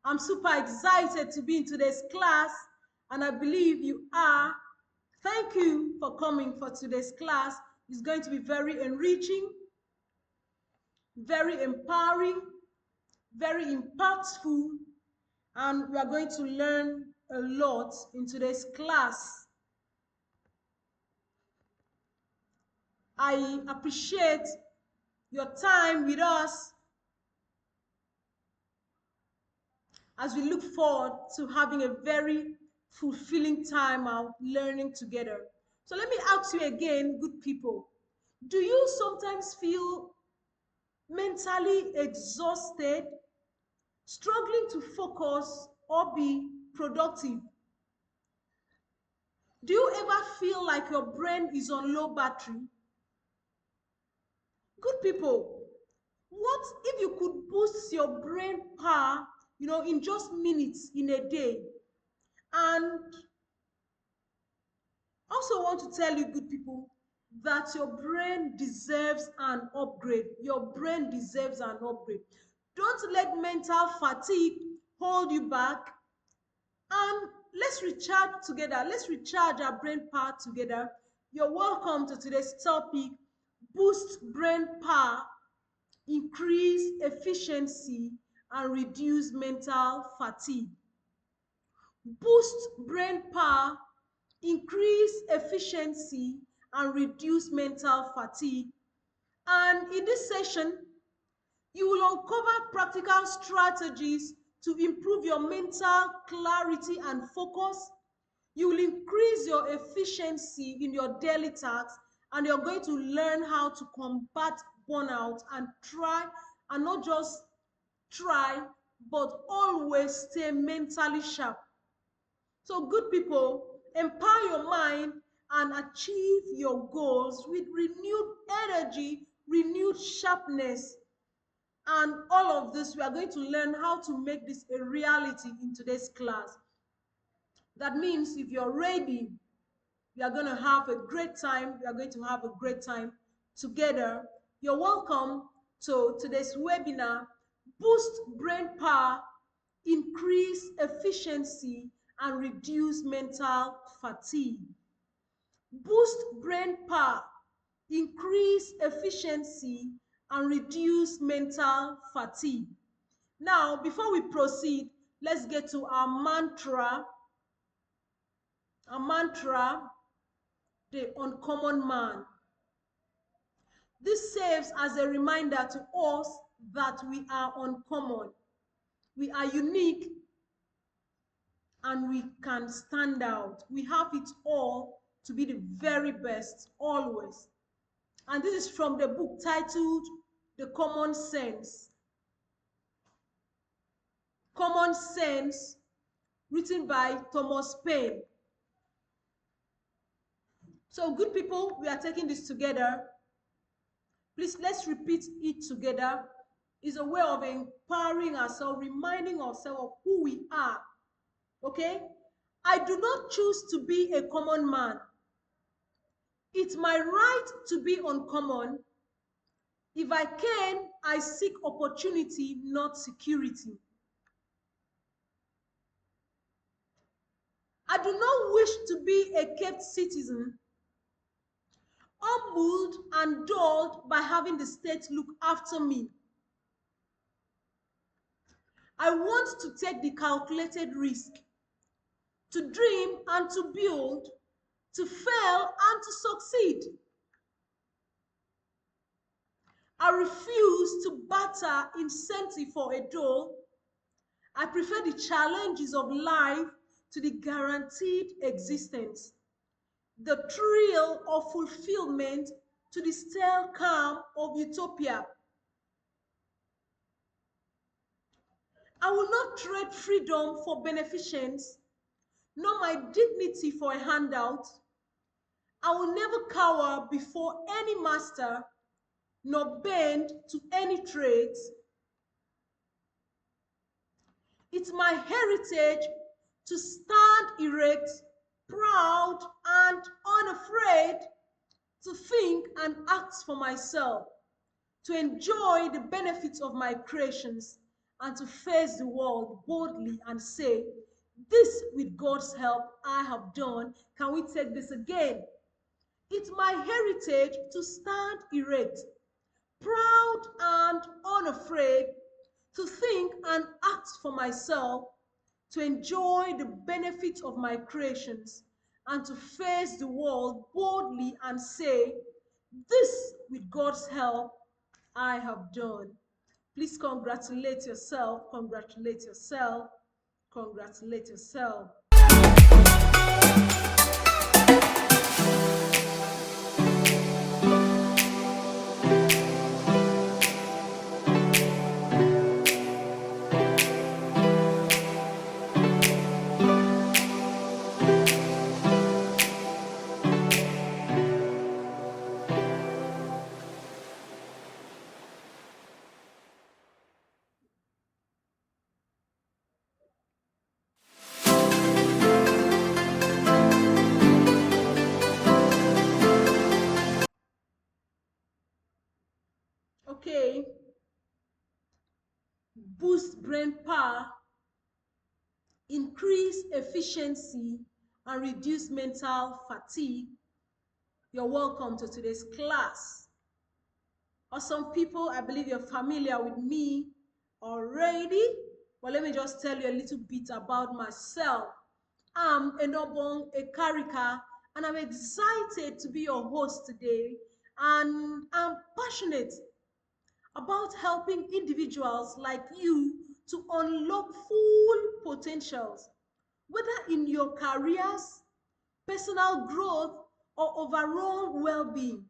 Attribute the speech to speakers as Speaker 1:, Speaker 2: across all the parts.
Speaker 1: I'm super excited to be in today's class, and I believe you are. Thank you for coming for today's class. It's going to be very enriching, very empowering, very impactful, and we are going to learn a lot in today's class. I appreciate your time with us as we look forward to having a very fulfilling time out learning together. So let me ask you again, good people, do you sometimes feel mentally exhausted, struggling to focus or be productive? Do you ever feel like your brain is on low battery? Good people, what if you could boost your brain power, in just minutes in a day? And also want to tell you, good people, that your brain deserves an upgrade. Your brain deserves an upgrade. Don't let mental fatigue hold you back. And let's recharge together. Let's recharge our brain power together. You're welcome to today's topic: boost brain power, increase efficiency, and reduce mental fatigue. Boost brain power, increase efficiency, and reduce mental fatigue. And in this session, you will uncover practical strategies to improve your mental clarity and focus. You will increase your efficiency in your daily tasks, and you're going to learn how to combat burnout and not just try, but always stay mentally sharp. So, good people, empower your mind and achieve your goals with renewed energy, renewed sharpness. And all of this, we are going to learn how to make this a reality in today's class. That means if you're ready, we are going to have a great time. We are going to have a great time together. You're welcome to today's webinar: boost brain power, increase efficiency, and reduce mental fatigue. Boost brain power, increase efficiency, and reduce mental fatigue. Now, before we proceed, let's get to our mantra. Our mantra, the uncommon man. This serves as a reminder to us that we are uncommon, we are unique, and we can stand out. We have it all to be the very best, always. And this is from the book titled The Common Sense. Common Sense, written by Thomas Paine. So, good people, we are taking this together. Please, let's repeat it together. It's a way of empowering ourselves, reminding ourselves of who we are. Okay? I do not choose to be a common man. It's my right to be uncommon. If I can, I seek opportunity, not security. I do not wish to be a kept citizen, humbled and dulled by having the state look after me. I want to take the calculated risk, to dream and to build, to fail and to succeed. I refuse to barter incentive for a dole. I prefer the challenges of life to the guaranteed existence, the thrill of fulfillment to the stale calm of utopia. I will not trade freedom for beneficence, nor my dignity for a handout. I will never cower before any master, nor bend to any trades. It's my heritage to stand erect, proud and unafraid, to think and act for myself, to enjoy the benefits of my creations, and to face the world boldly and say, this, with God's help, I have done. Can we take this again? It's my heritage to stand erect, proud and unafraid, to think and act for myself, to enjoy the benefits of my creations, and to face the world boldly and say, this, with God's help, I have done. Please congratulate yourself, congratulate yourself, congratulate yourself. Okay, boost brain power, increase efficiency, and reduce mental fatigue. You're welcome to today's class. Or some people, I believe you're familiar with me already, but let me just tell you a little bit about myself. I'm Enobong Ekarika, and I'm excited to be your host today. And I'm passionate about helping individuals like you to unlock full potentials, whether in your careers, personal growth, or overall well-being.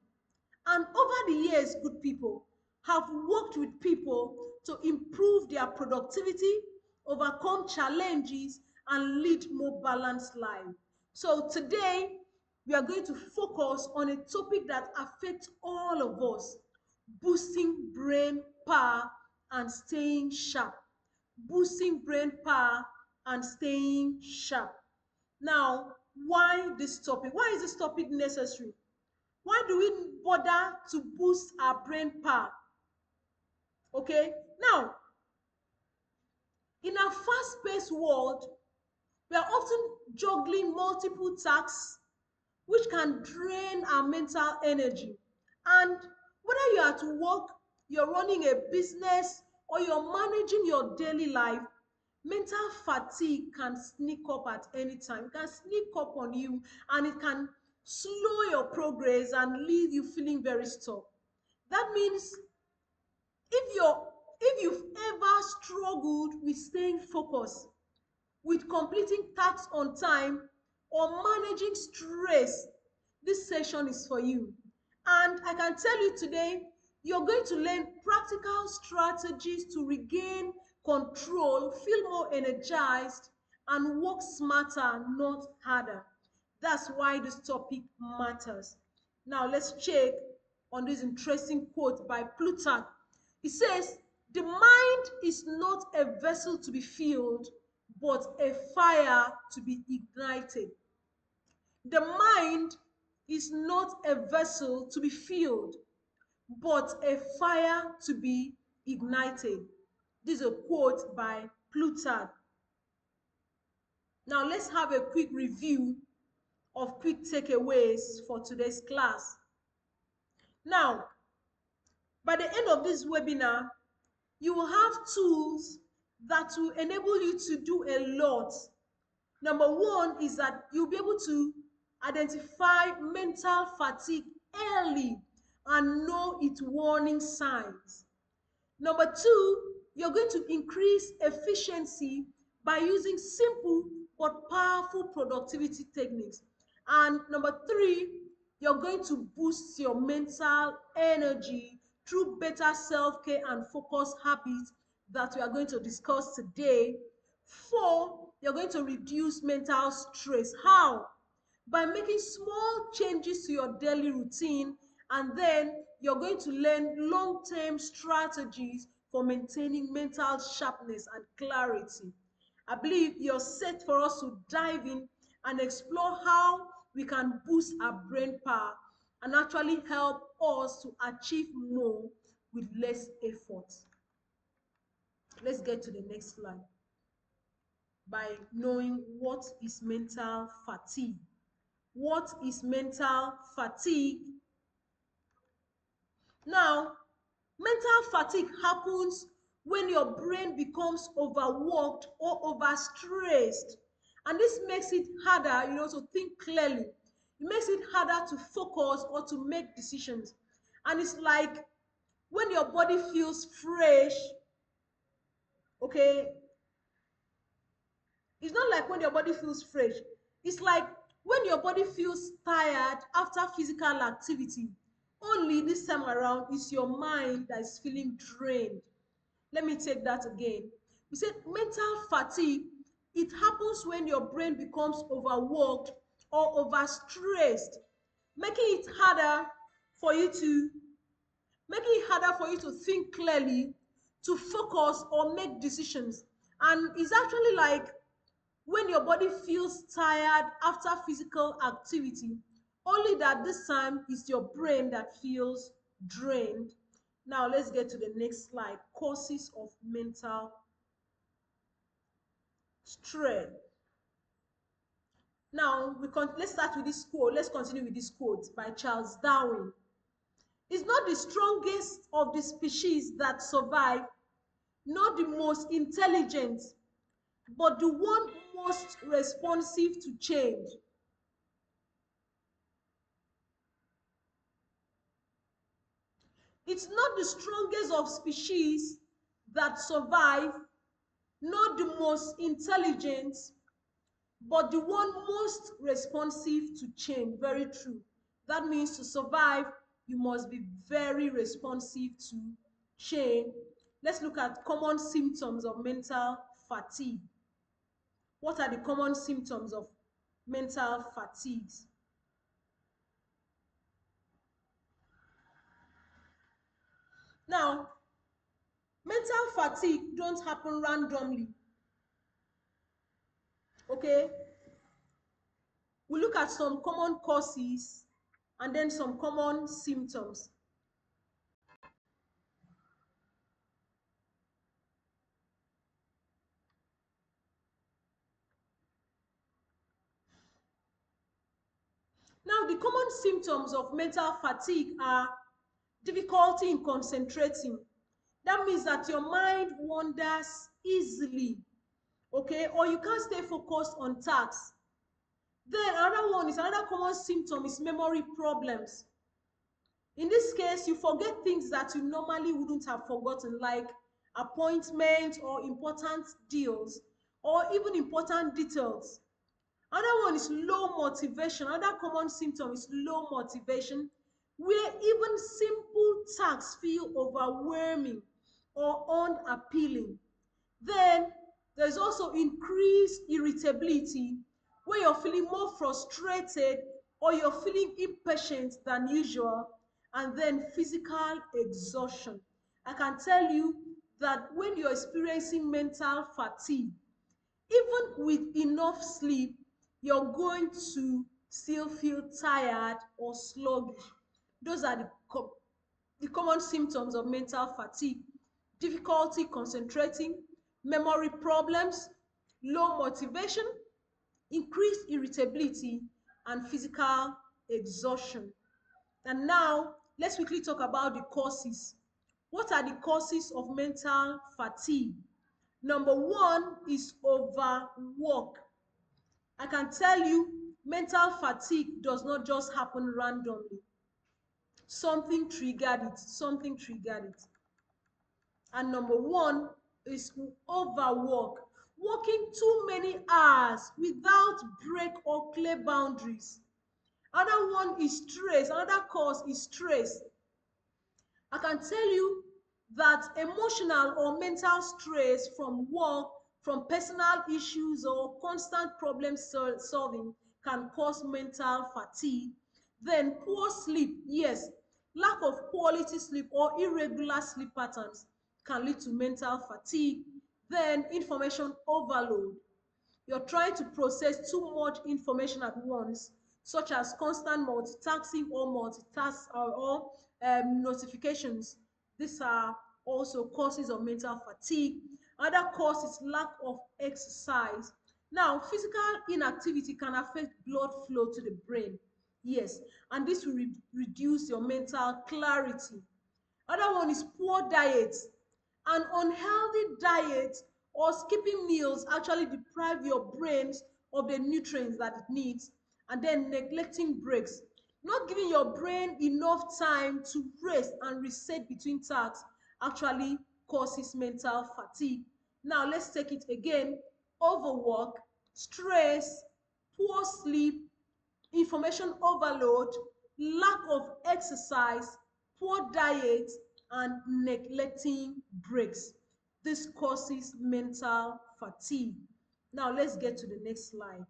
Speaker 1: And over the years, good people, have worked with people to improve their productivity, overcome challenges, and lead more balanced lives. So today, we are going to focus on a topic that affects all of us: boosting brain power and staying sharp. Boosting brain power and staying sharp. Now, why this topic? Why is this topic necessary? Why do we bother to boost our brain power? Okay, now, in our fast-paced world, we are often juggling multiple tasks which can drain our mental energy. And whether you're at work, you're running a business, or you're managing your daily life, mental fatigue can sneak up at any time. It can sneak up on you, and it can slow your progress and leave you feeling very stuck. That means if you've ever struggled with staying focused, with completing tasks on time, or managing stress, this session is for you. And I can tell you today, you're going to learn practical strategies to regain control, feel more energized, and work smarter, not harder. That's why this topic matters. Now let's check on this interesting quote by Plutarch. It says, the mind is not a vessel to be filled, but a fire to be ignited. The mind is not a vessel to be filled, but a fire to be ignited. This is a quote by Plutarch. Now let's have a quick review of quick takeaways for today's class. Now, by the end of this webinar, you will have tools that will enable you to do a lot. Number one is that you'll be able to identify mental fatigue early and know its warning signs. Number two, you're going to increase efficiency by using simple but powerful productivity techniques. And number three, you're going to boost your mental energy through better self-care and focus habits that we are going to discuss today. Four, you're going to reduce mental stress. How? By making small changes to your daily routine, and then you're going to learn long-term strategies for maintaining mental sharpness and clarity. I believe you're set for us to dive in and explore how we can boost our brain power and actually help us to achieve more with less effort. Let's get to the next slide by knowing what is mental fatigue. What is mental fatigue? Now, mental fatigue happens when your brain becomes overworked or overstressed. And this makes it harder, to think clearly. It makes it harder to focus or to make decisions. And it's like when your body feels fresh, okay, it's not like when your body feels fresh. It's like when your body feels tired after physical activity. Only this time around is your mind that is feeling drained. Let me take that again. We said mental fatigue, it happens when your brain becomes overworked or overstressed, making it harder for you to think clearly, to focus or make decisions. And it's actually like when your body feels tired after physical activity, only that this time is your brain that feels drained. Now let's get to the next slide. Causes of mental stress. Now let's start with this quote. Let's continue with this quote by Charles Darwin. It's not the strongest of the species that survive, not the most intelligent, but the one most responsive to change. It's not the strongest of species that survive, not the most intelligent, but the one most responsive to change. Very true. That means to survive, you must be very responsive to change. Let's look at common symptoms of mental fatigue. What are the common symptoms of mental fatigue? Now, mental fatigue don't happen randomly. Okay? We look at some common causes and then some common symptoms. Now, the common symptoms of mental fatigue are difficulty in concentrating. That means that your mind wanders easily, okay, or you can't stay focused on tasks. Then another common symptom is memory problems. In this case, you forget things that you normally wouldn't have forgotten, like appointments or important deals, or even important details. Another one is low motivation. Another common symptom is low motivation, where even simple tasks feel overwhelming or unappealing. Then there's also increased irritability, where you're feeling more frustrated or you're feeling impatient than usual. And then physical exhaustion. I can tell you that when you're experiencing mental fatigue, even with enough sleep, you're going to still feel tired or sluggish. Those are the common symptoms of mental fatigue: difficulty concentrating, memory problems, low motivation, increased irritability, and physical exhaustion. And now, let's quickly talk about the causes. What are the causes of mental fatigue? Number one is overwork. I can tell you, mental fatigue does not just happen randomly. Something triggered it. Something triggered it. And number one is overwork. Working too many hours without break or clear boundaries. Another one is stress. Another cause is stress. I can tell you that emotional or mental stress from work, from personal issues, or constant problem solving can cause mental fatigue. Then poor sleep, yes, lack of quality sleep or irregular sleep patterns can lead to mental fatigue. Then information overload. You're trying to process too much information at once, such as constant multitasking or notifications. These are also causes of mental fatigue. Another cause is lack of exercise. Now, physical inactivity can affect blood flow to the brain. Yes, and this will reduce your mental clarity. Other one is poor diet. An unhealthy diet or skipping meals actually deprive your brains of the nutrients that it needs, and then neglecting breaks. Not giving your brain enough time to rest and reset between tasks actually causes mental fatigue. Now let's take it again. Overwork, stress, poor sleep, information overload, lack of exercise, poor diet, and neglecting breaks. This causes mental fatigue. Now let's get to the next slide.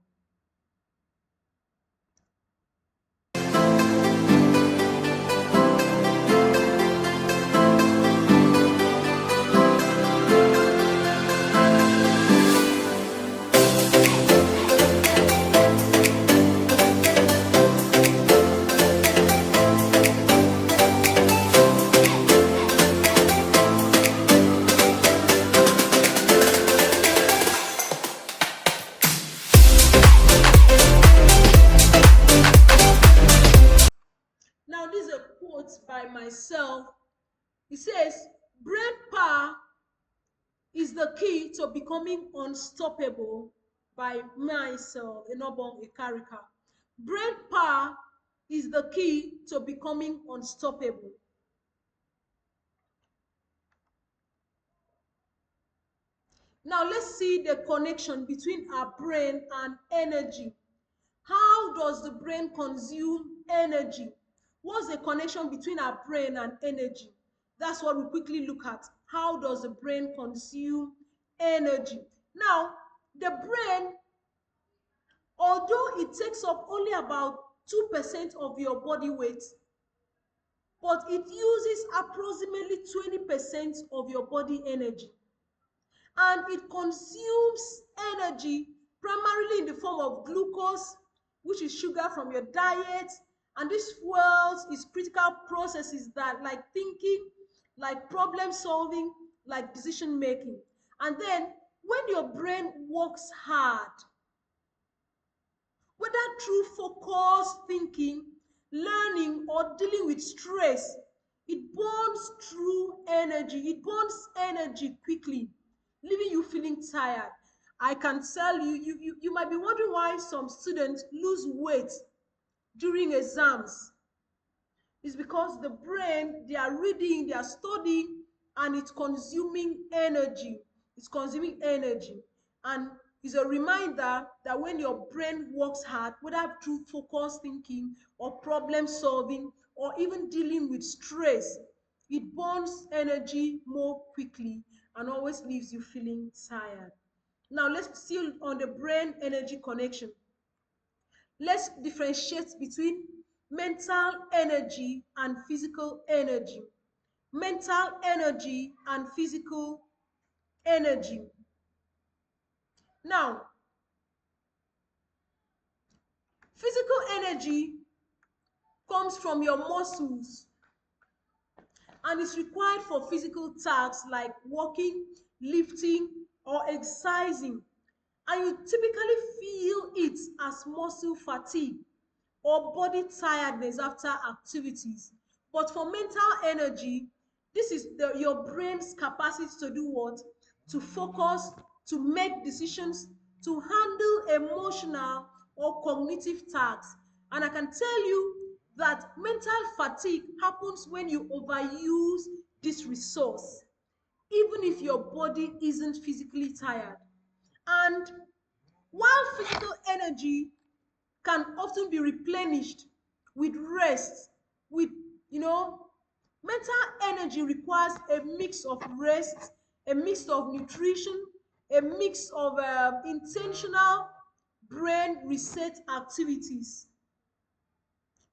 Speaker 1: Now, this is a quote by myself. It says, brain power is the key to becoming unstoppable, by myself, Enobong Ekarika. Brain power is the key to becoming unstoppable. Now let's see the connection between our brain and energy. How does the brain consume energy? What's the connection between our brain and energy? That's what we quickly look at. How does the brain consume energy? Now, the brain, although it takes up only about 2% of your body weight, but it uses approximately 20% of your body energy. And it consumes energy primarily in the form of glucose, which is sugar from your diet, and this fuels is critical processes that like thinking, like problem solving, like decision making. And then when your brain works hard, whether through focused thinking, learning, or dealing with stress, it burns through energy. It burns energy quickly, leaving you feeling tired. I can tell you, you might be wondering why some students lose weight during exams. It's because the brain, they are reading, they are studying, and it's consuming energy. It's consuming energy. And it's a reminder that when your brain works hard, whether through focused thinking or problem solving or even dealing with stress, it burns energy more quickly and always leaves you feeling tired. Now let's see on the brain energy connection. Let's differentiate between mental energy and physical energy. Mental energy and physical energy. Now, physical energy comes from your muscles and is required for physical tasks like walking, lifting, or exercising. And you typically feel it as muscle fatigue or body tiredness after activities. But for mental energy, this is your brain's capacity to do what? To focus, to make decisions, to handle emotional or cognitive tasks. And I can tell you that mental fatigue happens when you overuse this resource, even if your body isn't physically tired. And while physical energy can often be replenished with rest, with, you know, mental energy requires a mix of rest, a mix of nutrition, a mix of intentional brain reset activities,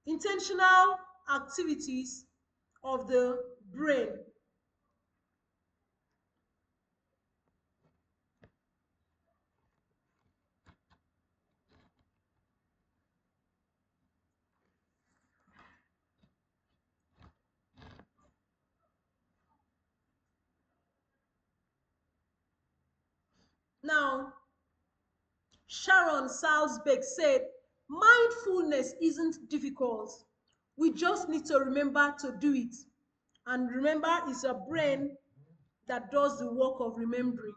Speaker 1: intentional activities of the brain. Now, Sharon Salzberg said, mindfulness isn't difficult. We just need to remember to do it. And remember, it's a brain that does the work of remembering.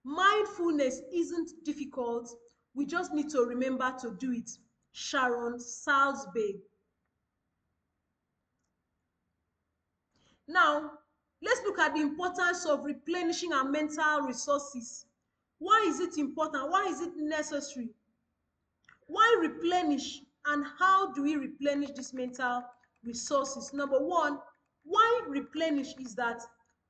Speaker 1: Mindfulness isn't difficult. We just need to remember to do it. Sharon Salzberg. Now, let's look at the importance of replenishing our mental resources. Why is it important? Why is it necessary? Why replenish, and how do we replenish these mental resources? Number one, why replenish is that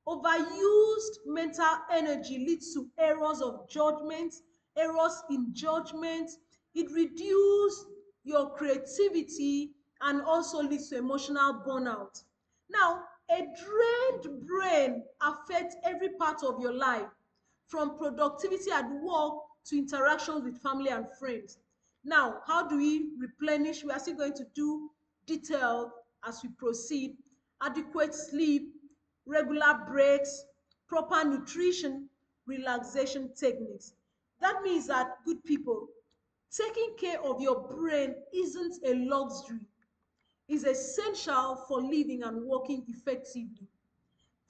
Speaker 1: overused mental energy leads to errors of judgment, errors in judgment. It reduces your creativity and also leads to emotional burnout. Now, a drained brain affects every part of your life, from productivity at work to interactions with family and friends. Now, how do we replenish? We are still going to do detail as we proceed. Adequate sleep, regular breaks, proper nutrition, relaxation techniques. That means that, good people, taking care of your brain isn't a luxury. It's essential for living and working effectively.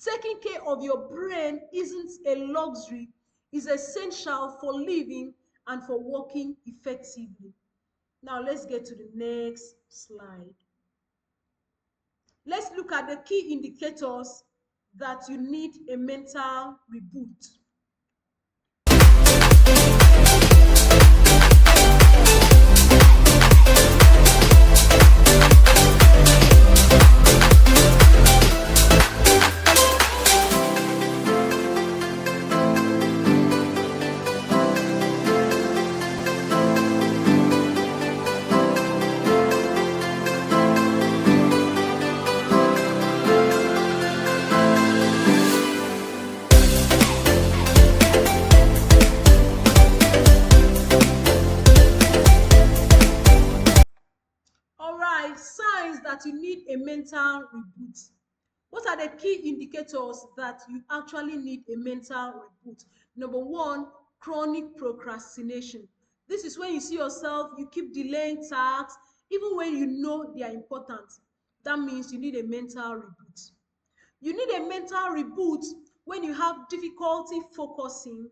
Speaker 1: Taking care of your brain isn't a luxury, it's essential for living and for working effectively. Now let's get to the next slide. Let's look at the key indicators that you need a mental reboot. All right, signs that you need a mental reboot. What are the key indicators that you actually need a mental reboot? Number one, chronic procrastination. This is when you see yourself, you keep delaying tasks, even when you know they are important. That means you need a mental reboot. You need a mental reboot when you have difficulty focusing.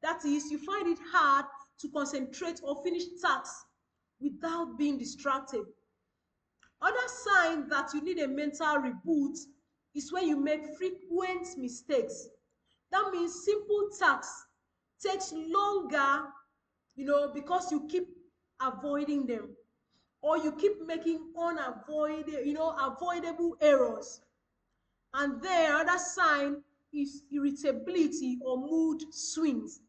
Speaker 1: That is, you find it hard to concentrate or finish tasks without being distracted. Other sign that you need a mental reboot is when you make frequent mistakes. That means simple tasks takes longer, because you keep avoiding them, or you keep making avoidable errors. And then another sign is irritability or mood swings.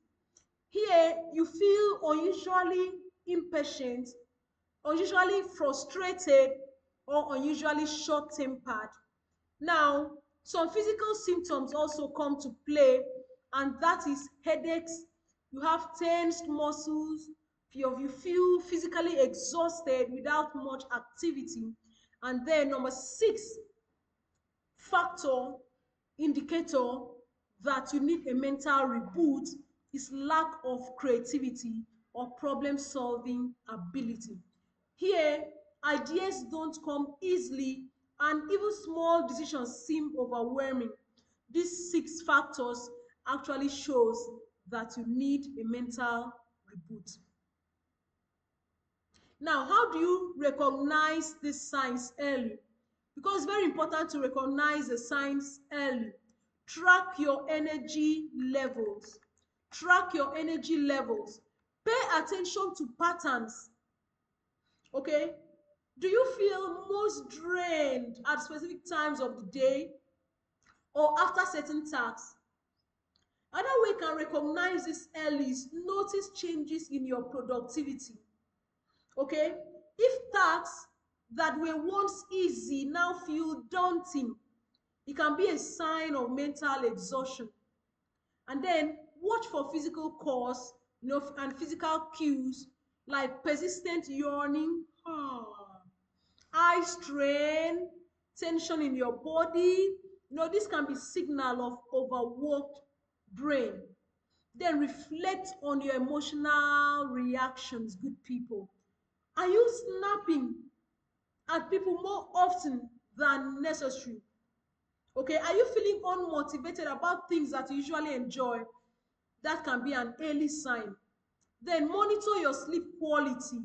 Speaker 1: Here you feel unusually impatient, unusually frustrated, or unusually short-tempered. Now, some physical symptoms also come to play, and that is headaches. You have tensed muscles, you feel physically exhausted without much activity. And then number six factor indicator that you need a mental reboot is lack of creativity or problem solving ability. Here, ideas don't come easily, and even small decisions seem overwhelming. These six factors actually shows that you need a mental reboot. Now, how do you recognize these signs early? Because it's very important to recognize the signs early. Track your energy levels. Track your energy levels. Pay attention to patterns. Okay? Do you feel most drained at specific times of the day or after certain tasks? Another way you can recognize this early is notice changes in your productivity. Okay? If tasks that were once easy now feel daunting, it can be a sign of mental exhaustion. And then watch for physical cause, and physical cues like persistent yawning, eye strain, tension in your body. This can be signal of overworked brain. Then reflect on your emotional reactions, good people. Are you snapping at people more often than necessary? Okay, are you feeling unmotivated about things that you usually enjoy? That can be an early sign. Then monitor your sleep quality.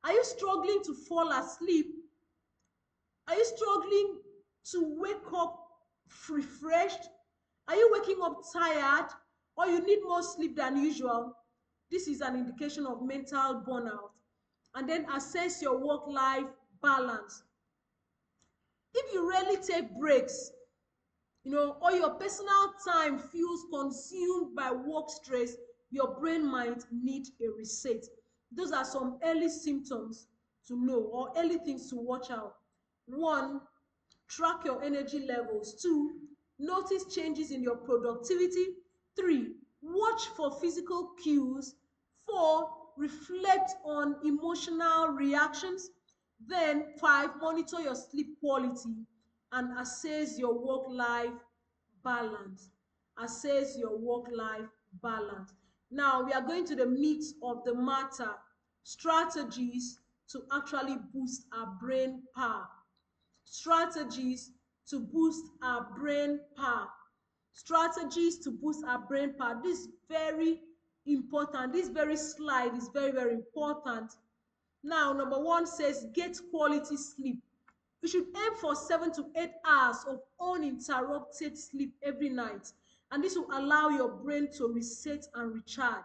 Speaker 1: Are you struggling to fall asleep? Are you struggling to wake up refreshed? Are you waking up tired, or you need more sleep than usual? This is an indication of mental burnout. And then assess your work life balance. If you rarely take breaks, or your personal time feels consumed by work stress, your brain might need a reset. Those are some early symptoms to know, or early things to watch out. One, track your energy levels. Two, notice changes in your productivity. Three, watch for physical cues. Four, reflect on emotional reactions. Then five, monitor your sleep quality and assess your work-life balance. Assess your work-life balance. Now, we are going to the meat of the matter, strategies to actually boost our brain power. Strategies to boost our brain power. Strategies to boost our brain power. This is very important. This very slide is very, very important. Now, number one says get quality sleep. You should aim for 7 to 8 hours of uninterrupted sleep every night, and this will allow your brain to reset and recharge.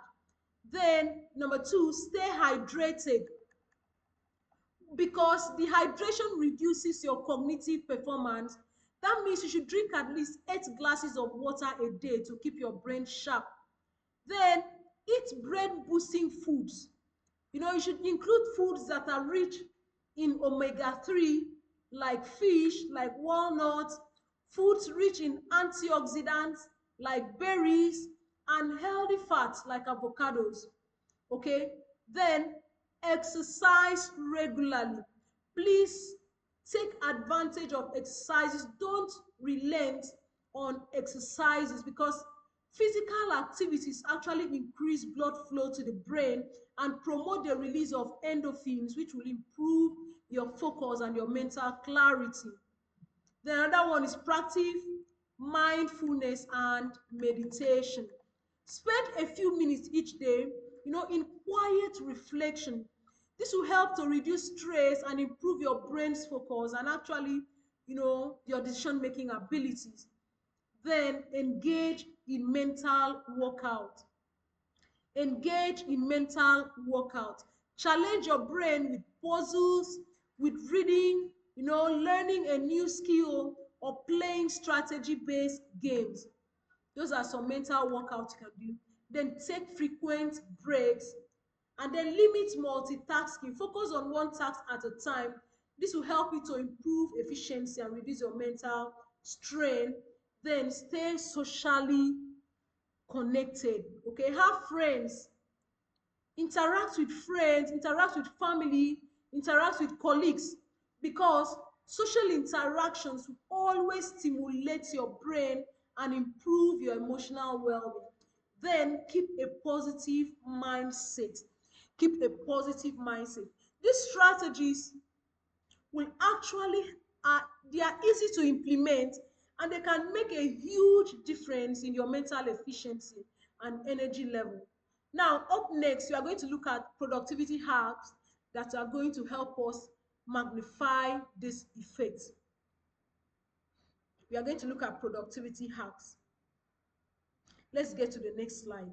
Speaker 1: Then, number two, stay hydrated, because dehydration reduces your cognitive performance. That means you should drink at least 8 glasses of water a day to keep your brain sharp. Then eat brain boosting foods. You should include foods that are rich in omega-3, like fish, like walnuts, foods rich in antioxidants, like berries, and healthy fats, like avocados. Okay? Then exercise regularly. Please take advantage of exercises. Don't relent on exercises, because physical activities actually increase blood flow to the brain and promote the release of endorphins, which will improve your focus and your mental clarity. Then another one is practice mindfulness and meditation. Spend a few minutes each day, in quiet reflection. This will help to reduce stress and improve your brain's focus and actually, your decision-making abilities. Then engage in mental workout. Engage in mental workout. Challenge your brain with puzzles, with reading, learning a new skill, or playing strategy-based games. Those are some mental workouts you can do. Then take frequent breaks, and then limit multitasking. Focus on one task at a time. This will help you to improve efficiency and reduce your mental strain. Then stay socially connected. Okay, have friends, interact with family, interact with colleagues, because social interactions will always stimulate your brain and improve your emotional well-being. Then keep a positive mindset. Keep a positive mindset. These strategies will actually they are easy to implement, and they can make a huge difference in your mental efficiency and energy level. Now, up next, we are going to look at productivity hacks that are going to help us magnify this effect. We are going to look at productivity hacks. Let's get to the next slide.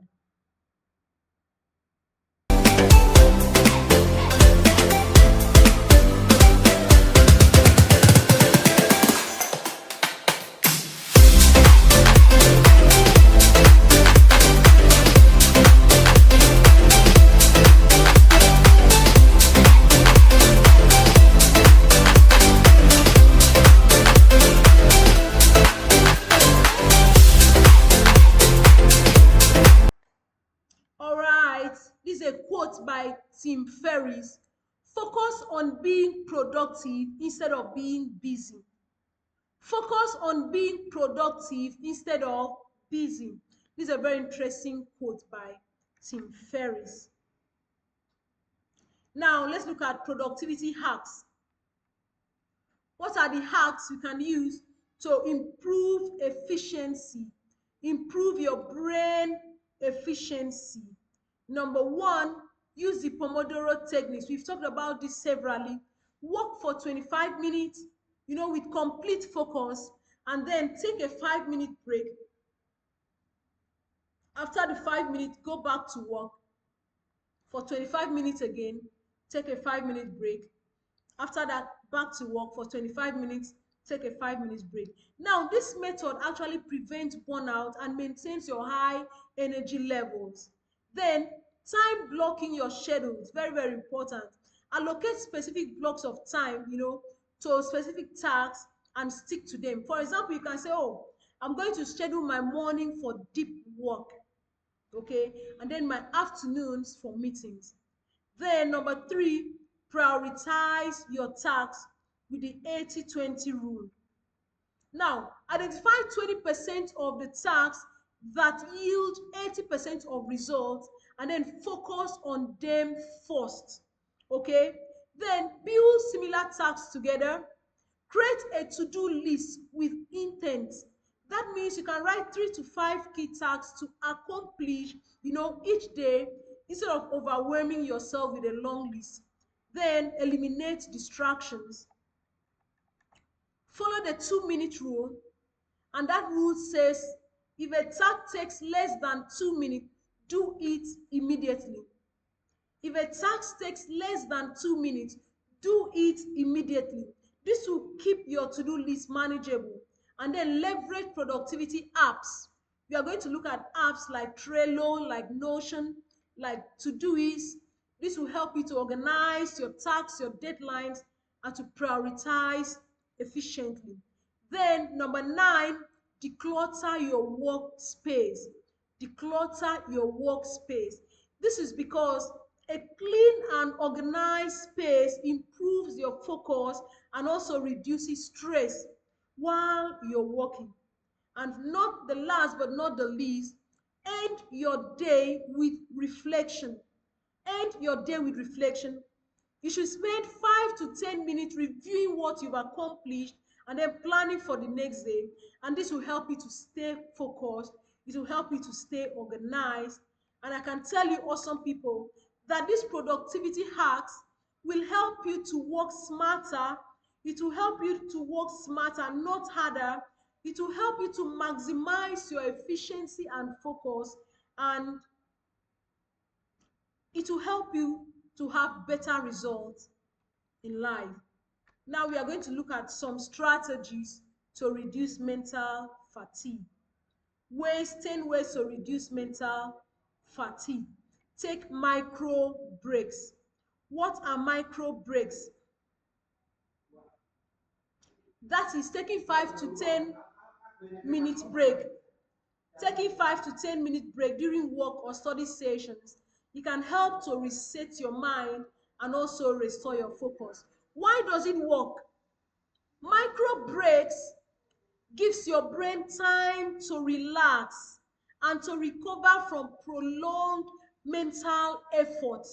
Speaker 1: All right, this is a quote by Tim Ferriss. Focus on being productive instead of being busy. Focus on being productive instead of busy. This is a very interesting quote by Tim Ferriss. Now, let's look at productivity hacks. What are the hacks you can use to improve efficiency, improve your brain efficiency? Number one, use the Pomodoro techniques. We've talked about this severally. Work for 25 minutes, with complete focus, and then take a 5-minute break. After the 5 minutes, go back to work for 25 minutes again, take a 5-minute break. After that, back to work for 25 minutes, take a 5 minutes break. Now, this method actually prevents burnout and maintains your high energy levels. Then, time blocking your schedule is very, very important. Allocate specific blocks of time, to specific tasks and stick to them. For example, you can say, oh, I'm going to schedule my morning for deep work, okay, and then my afternoons for meetings. Then number three, prioritize your tasks with the 80-20 rule. Now, identify 20% of the tasks that yield 80% of results, and then focus on them first. Okay? Then build similar tasks together. Create a to-do list with intent. That means you can write 3 to 5 key tasks to accomplish, each day, instead of overwhelming yourself with a long list. Then eliminate distractions. Follow the 2-minute rule, and that rule says if a task takes less than 2 minutes, do it immediately. If a task takes less than 2 minutes, do it immediately. This will keep your to-do list manageable. And then leverage productivity apps. We are going to look at apps like Trello, like Notion, like Todoist. This will help you to organize your tasks, your deadlines, and to prioritize efficiently. Then, number 9, declutter your workspace. Declutter your workspace. This is because a clean and organized space improves your focus and also reduces stress while you're working. And not the last but not the least, end your day with reflection. End your day with reflection. You should spend 5 to 10 minutes reviewing what you've accomplished and then planning for the next day. And this will help you to stay focused. It will help you to stay organized. And I can tell you, awesome people, that these productivity hacks will help you to work smarter. It will help you to work smarter, not harder. It will help you to maximize your efficiency and focus, and it will help you to have better results in life. Now we are going to look at some strategies to reduce mental fatigue. 10 ways to reduce mental fatigue. Take micro breaks. What are micro breaks? That is taking 5 to 10 minutes break. Taking 5 to 10 minute break during work or study sessions, it can help to reset your mind and also restore your focus. Why does it work? Micro breaks gives your brain time to relax and to recover from prolonged mental effort.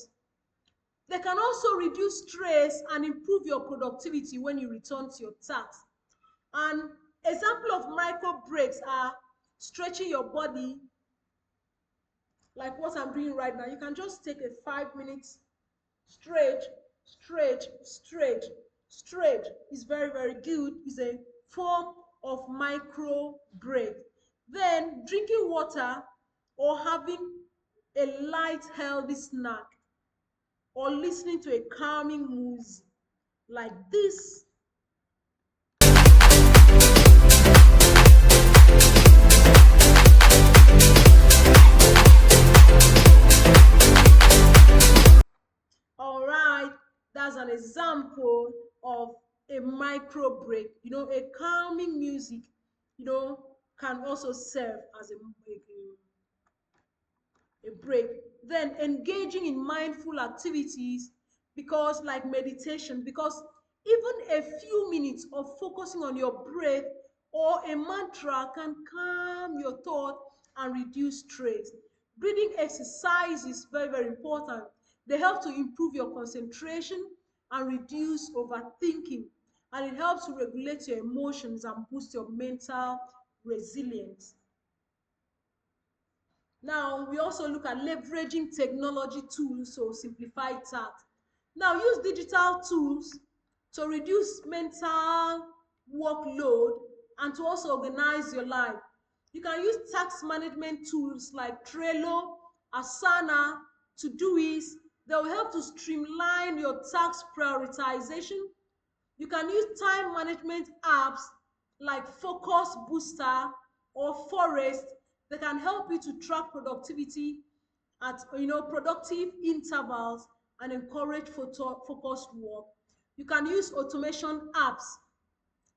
Speaker 1: They can also reduce stress and improve your productivity when you return to your tasks. And example of micro breaks are stretching your body, like what I'm doing right now. You can just take a 5 minute stretch, stretch, stretch, stretch. It's very, very good. It's a form of micro break. Then drinking water or having a light, healthy snack, or listening to a calming music like this. All right, that's an example of a micro break. A calming music, can also serve as a break. Then engaging in mindful activities, because like meditation, because even a few minutes of focusing on your breath or a mantra can calm your thought and reduce stress. Breathing exercise is very, very important. They help to improve your concentration and reduce overthinking. And it helps to regulate your emotions and boost your mental resilience. Now, we also look at leveraging technology tools to simplify tasks. Now, use digital tools to reduce mental workload and to also organize your life. You can use task management tools like Trello, Asana, Todoist. They will help to streamline your task prioritization. You can use time management apps like Focus Booster or Forest. They can help you to track productivity at productive intervals and encourage focused work. You can use automation apps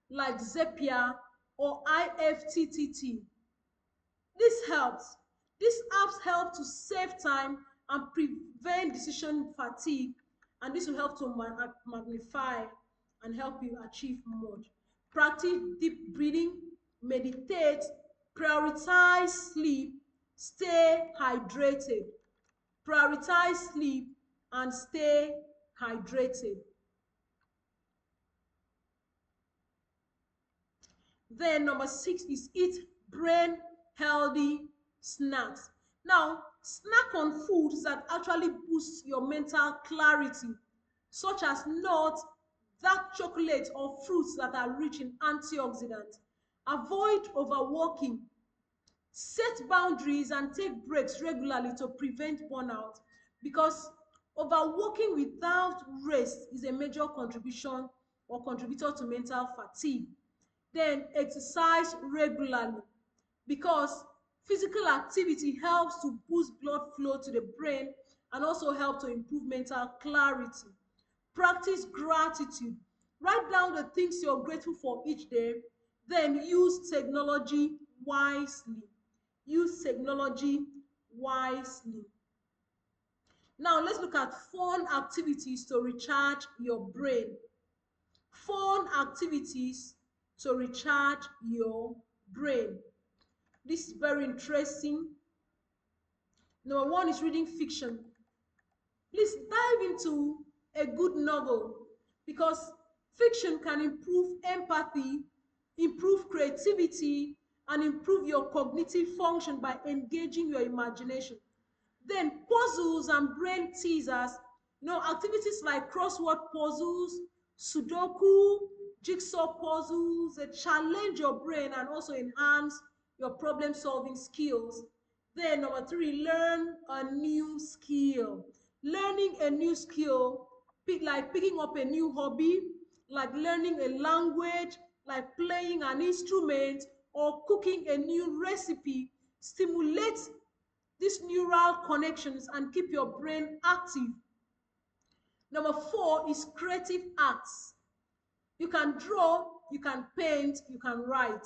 Speaker 1: like Zapier or IFTTT. This helps. These apps help to save time and prevent decision fatigue, and this will help to magnify and help you achieve more. Practice deep breathing, meditate, prioritize sleep, stay hydrated. Prioritize sleep and stay hydrated. Then number 6 is eat brain healthy snacks. Now, snack on foods that actually boost your mental clarity, such as nuts, dark chocolate, or fruits that are rich in antioxidants. Avoid overworking. Set boundaries and take breaks regularly to prevent burnout, because overworking without rest is a major contribution or contributor to mental fatigue. Then exercise regularly, because physical activity helps to boost blood flow to the brain and also help to improve mental clarity. Practice gratitude. Write down the things you're grateful for each day. Then use technology wisely. Use technology wisely. Now let's look at fun activities to recharge your brain. Fun activities to recharge your brain. This is very interesting. Number 1 is reading fiction. Please dive into a good novel, because fiction can improve empathy, improve creativity, and improve your cognitive function by engaging your imagination. Then puzzles and brain teasers, activities like crossword puzzles, Sudoku, jigsaw puzzles, they challenge your brain and also enhance your problem solving skills. Then number 3, learn a new skill. Learning a new skill, like picking up a new hobby, like learning a language, like playing an instrument, or cooking a new recipe, stimulates these neural connections and keep your brain active. Number 4 is creative arts. You can draw, you can paint, you can write.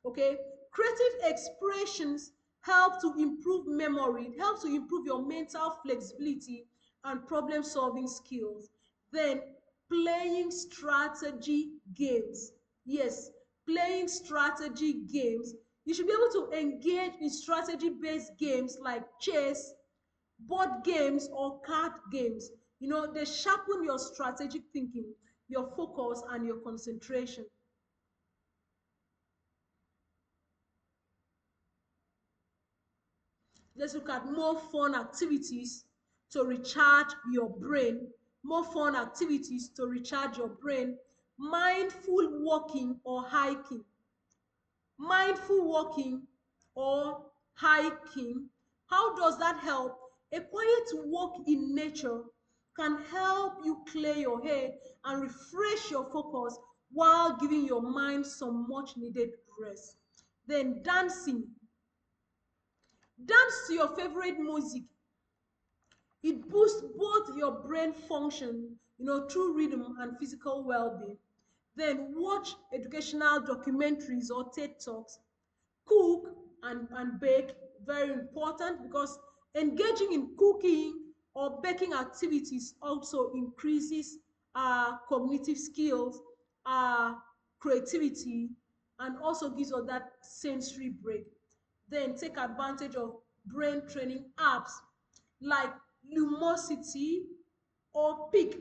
Speaker 1: Okay? Creative expressions help to improve memory, it helps to improve your mental flexibility and problem solving skills. Then playing strategy games. Yes, playing strategy games. You should be able to engage in strategy based games like chess, board games, or card games. They sharpen your strategic thinking, your focus, and your concentration. Let's look at more fun activities to recharge your brain. More fun activities to recharge your brain. Mindful walking or hiking. Mindful walking or hiking. How does that help? A quiet walk in nature can help you clear your head and refresh your focus while giving your mind some much needed rest. Then dancing. Dance to your favorite music. It boosts both your brain function, through rhythm and physical well-being. Then watch educational documentaries or TED Talks. Cook and bake, very important, because engaging in cooking or baking activities also increases our cognitive skills, our creativity, and also gives us that sensory break. Then take advantage of brain training apps like Lumosity or Peak.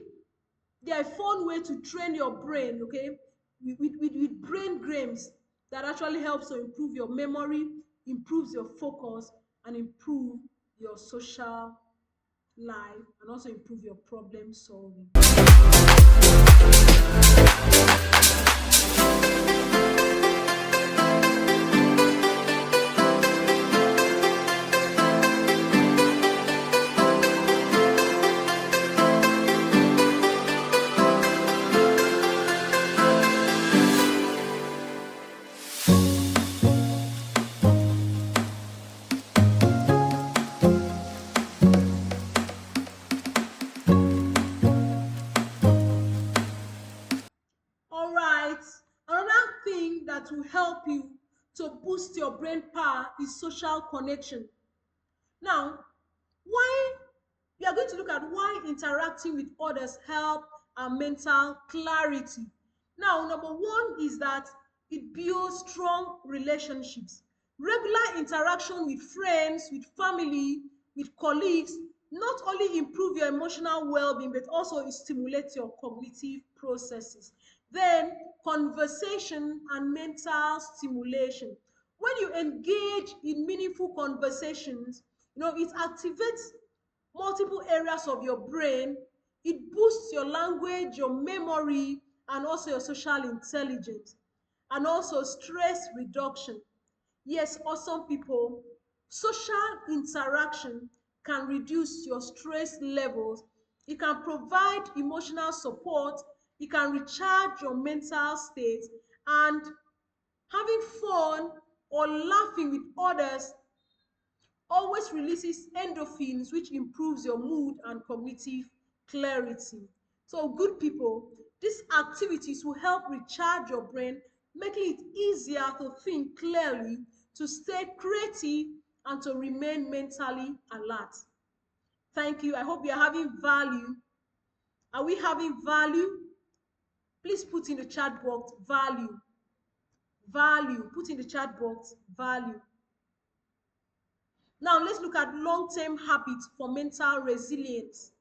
Speaker 1: They are a fun way to train your brain, okay, with brain games that actually helps to improve your memory, improves your focus, and improve your social life, and also improve your problem solving. All right. Another thing that will help you to boost your brain power is social connection. Now, why we are going to look at why interacting with others help our mental clarity. Now, number one is that it builds strong relationships. Regular interaction with friends, with family, with colleagues not only improve your emotional well-being but also it stimulates your cognitive processes. Then conversation and mental stimulation. When you engage in meaningful conversations, it activates multiple areas of your brain. It boosts your language, your memory, and also your social intelligence, and also stress reduction. Yes, awesome people. Social interaction can reduce your stress levels. It can provide emotional support. It can recharge your mental state. And having fun or laughing with others always releases endorphins, which improves your mood and cognitive clarity. So, good people, these activities will help recharge your brain, making it easier to think clearly, to stay creative, and to remain mentally alert. Thank you. I hope you are having value. Are we having value? Please put in the chat box value. Value. Put in the chat box value. Now, let's look at long-term habits for mental resilience.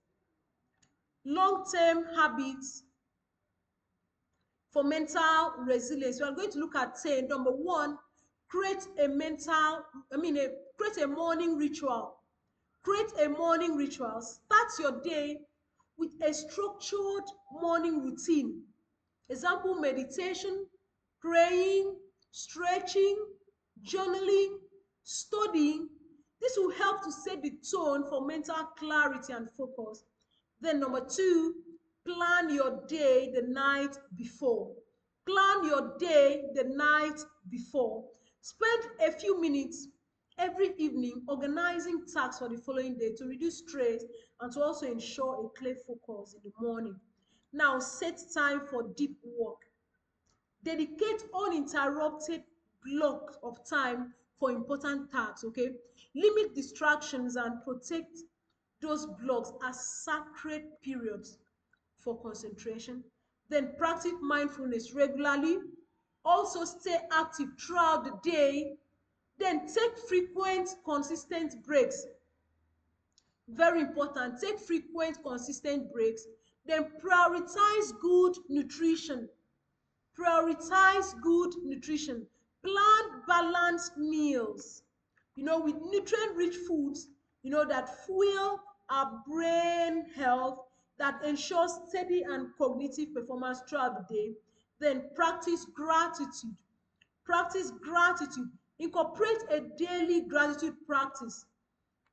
Speaker 1: Long-term habits for mental resilience. We are going to look at 10. Number one, create a create a morning ritual. Create a morning ritual. Start your day with a structured morning routine. Example, meditation, praying, stretching, journaling, studying. This will help to set the tone for mental clarity and focus. Then number two, plan your day the night before. Plan your day the night before. Spend a few minutes every evening organizing tasks for the following day to reduce stress and to also ensure a clear focus in the morning. Now, set time for deep work. Dedicate uninterrupted block of time for important tasks, okay? Limit distractions and protect those blocks as sacred periods for concentration. Then practice mindfulness regularly. Also stay active throughout the day. Then take frequent, consistent breaks. Very important. Take frequent, consistent breaks. Then prioritize good nutrition. Prioritize good nutrition. Plan balanced meals, with nutrient-rich foods, that fuel our brain health, that ensures steady and cognitive performance throughout the day. Then practice gratitude. Practice gratitude. Incorporate a daily gratitude practice.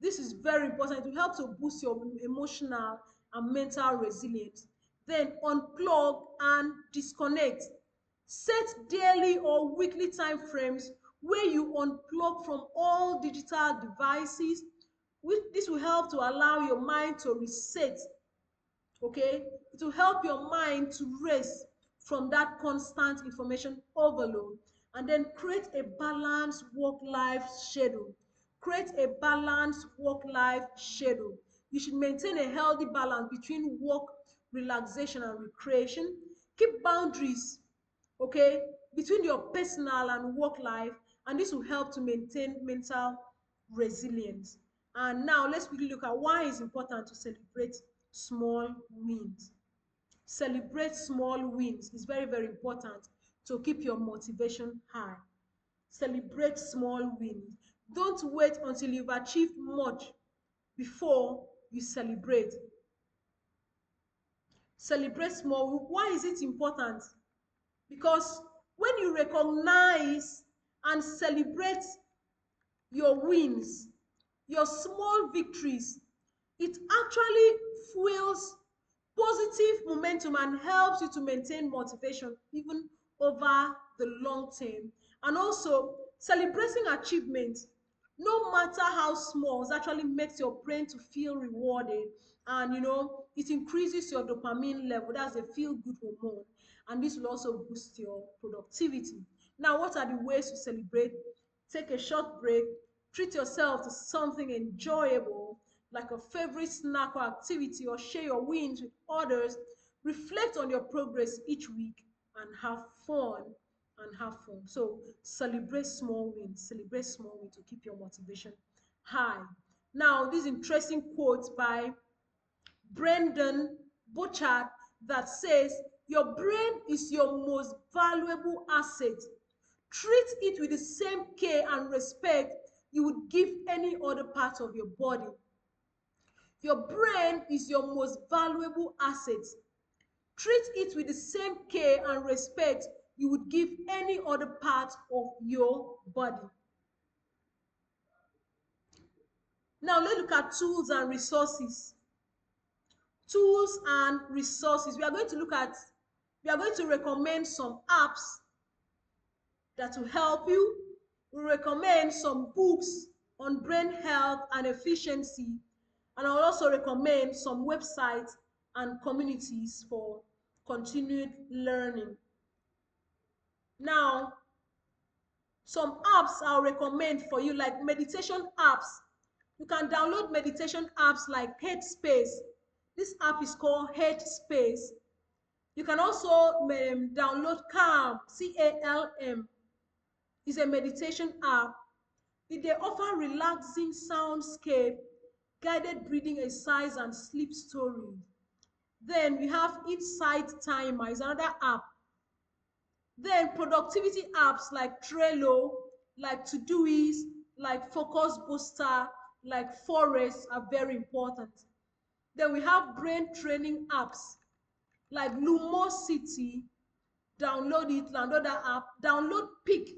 Speaker 1: This is very important. It will help to boost your emotional and mental resilience. Then unplug and disconnect. Set daily or weekly time frames where you unplug from all digital devices. This will help to allow your mind to reset, okay? It will help your mind to rest from that constant information overload. And then create a balanced work-life schedule. Create a balanced work-life schedule. You should maintain a healthy balance between work, relaxation, and recreation. Keep boundaries, okay, between your personal and work life, and this will help to maintain mental resilience. And now let's quickly look at why it's important to celebrate small wins. Celebrate small wins is very, very important to keep your motivation high. Celebrate small wins. Don't wait until you've achieved much before you celebrate. Celebrate small. Why is it important? Because when you recognize and celebrate your wins, your small victories, it actually fuels positive momentum and helps you to maintain motivation even over the long term. And also, celebrating achievements, no matter how small, it actually makes your brain to feel rewarded, and it increases your dopamine level. That's a feel good hormone, and this will also boost your productivity. Now, what are the ways to celebrate? Take a short break, treat yourself to something enjoyable like a favorite snack or activity, or share your wins with others. Reflect on your progress each week and have fun. So celebrate small wins. Celebrate small wins to keep your motivation high. Now, this interesting quote by Brendan Burchard that says, your brain is your most valuable asset. Treat it with the same care and respect you would give any other part of your body. Your brain is your most valuable asset. Treat it with the same care and respect you would give any other part of your body. Now let's look at tools and resources. Tools and resources. We are going to recommend some apps that will help you. We recommend some books on brain health and efficiency, and I'll also recommend some websites and communities for continued learning. Now, some apps I'll recommend for you, like meditation apps. You can download meditation apps like Headspace. This app is called Headspace. You can also download Calm, CALM. It's a meditation app. They offer relaxing soundscape, guided breathing exercise, and sleep stories. Then we have Insight Timer, is another app. Then productivity apps like Trello, like Todoist, like Focus Booster, like Forest are very important. Then we have brain training apps like Lumosity. Download it, download that app. Download Peak.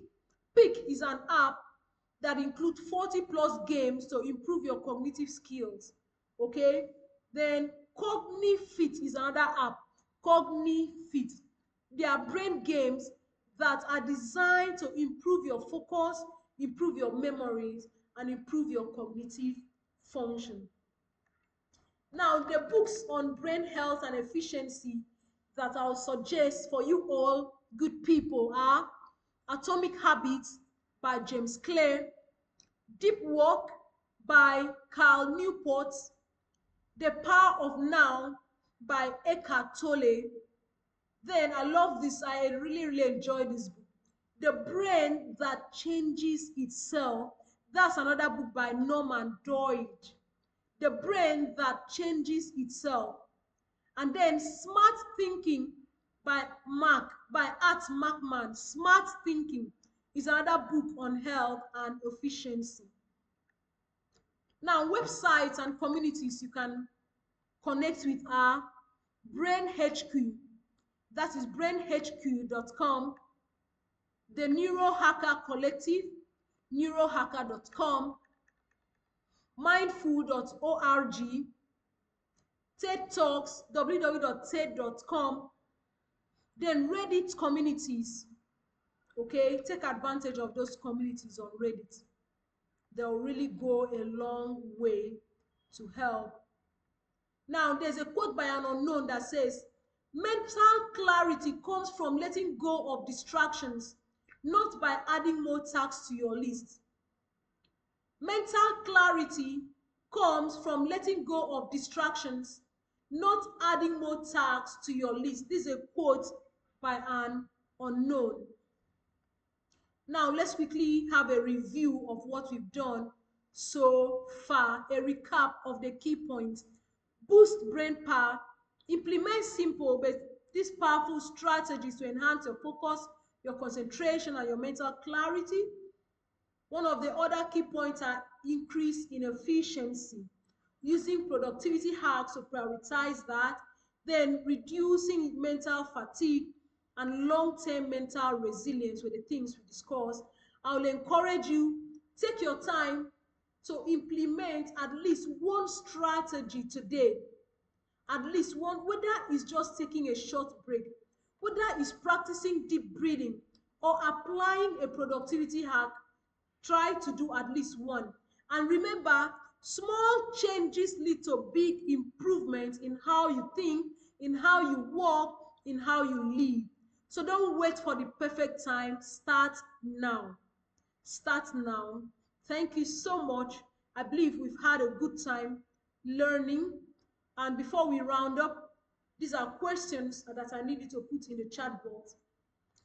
Speaker 1: Peak is an app that includes 40 plus games to improve your cognitive skills. Okay? Then CogniFit is another app. CogniFit. They are brain games that are designed to improve your focus, improve your memories, and improve your cognitive function. Now, the books on brain health and efficiency that I'll suggest for you all good people are Atomic Habits by James Clear, Deep Work by Cal Newport, The Power of Now by Eckhart Tolle. Then I love this, I really, really enjoy this book. The Brain That Changes Itself. That's another book by Norman Doidge. The Brain That Changes Itself. And then Smart Thinking by Art Markman. Smart Thinking is another book on health and efficiency. Now, websites and communities you can connect with are Brain HQ, that is brainhq.com, the Neurohacker Collective, neurohacker.com, mindful.org, TED Talks, www.ted.com, then Reddit communities. Okay, take advantage of those communities on Reddit. They'll really go a long way to help. Now, there's a quote by an unknown that says, mental clarity comes from letting go of distractions, not by adding more tasks to your list. Mental clarity comes from letting go of distractions, not adding more tasks to your list. This is a quote by an unknown. Now, let's quickly have a review of what we've done so far, a recap of the key points. Boost brain power, implement simple but these powerful strategies to enhance your focus, your concentration, and your mental clarity. One of the other key points are increase in efficiency, using productivity hacks to prioritize that, then reducing mental fatigue and long-term mental resilience with the things we discussed. I will encourage you, take your time to implement at least one strategy today, at least one, whether it's just taking a short break, whether it's practicing deep breathing or applying a productivity hack. Try to do at least one. And remember, small changes lead to big improvements in how you think, in how you walk, in how you live. So don't wait for the perfect time. Start now. Start now. Thank you so much. I believe we've had a good time learning. And before we round up, these are questions that I need you to put in the chat box.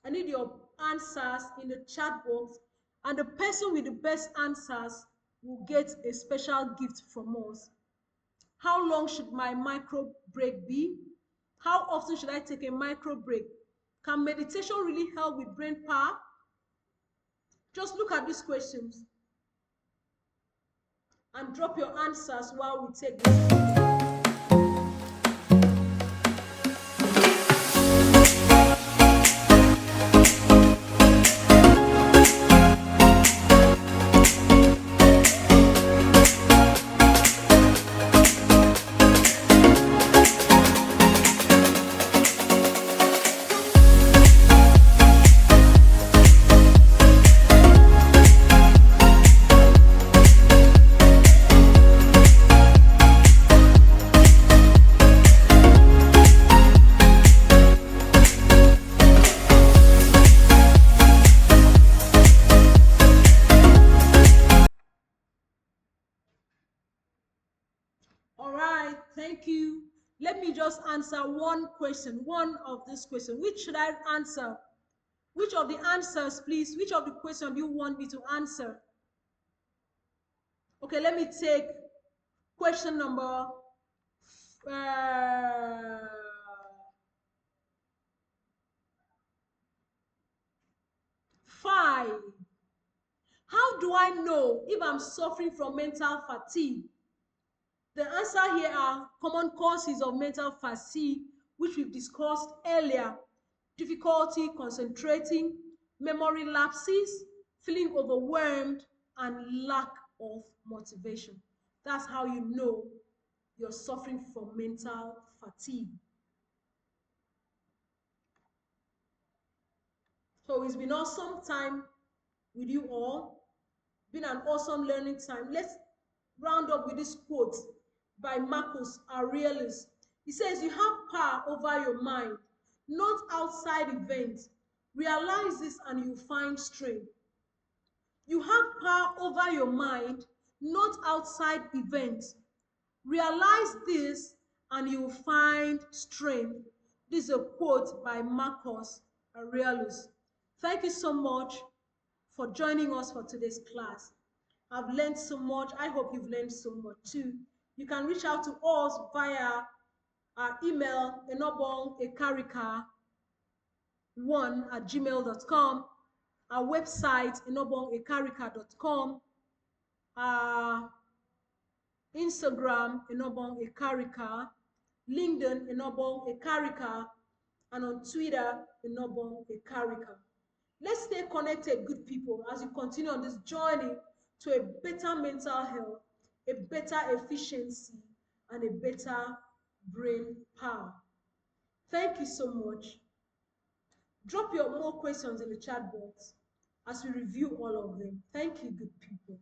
Speaker 1: I need your answers in the chat box, and the person with the best answers will get a special gift from us. How long should my micro break be? How often should I take a micro break? Can meditation really help with brain power? Just look at these questions and drop your answers while we take this. All right, thank you. Let me just answer one question, one of this question. Which should I answer? Which of the answers, please? Which of the questions do you want me to answer? Okay, let me take question number uh, 5. How do I know if I'm suffering from mental fatigue? The answer here are common causes of mental fatigue, which we've discussed earlier. Difficulty concentrating, memory lapses, feeling overwhelmed, and lack of motivation. That's how you know you're suffering from mental fatigue. So it's been awesome time with you all. Been an awesome learning time. Let's round up with this quote by Marcus Aurelius. He says, you have power over your mind, not outside events. Realize this and you find strength. You have power over your mind, not outside events. Realize this and you will find strength. This is a quote by Marcus Aurelius. Thank you so much for joining us for today's class. I've learned so much. I hope you've learned so much too. You can reach out to us via our email, enobongekarika1@gmail.com, our website, enobongekarika.com, our Instagram, enobongekarika, LinkedIn, enobongekarika, and on Twitter, enobongekarika. Let's stay connected, good people, as you continue on this journey to a better mental health, a better efficiency, and a better brain power. Thank you so much. Drop your more questions in the chat box as we review all of them. Thank you, good people.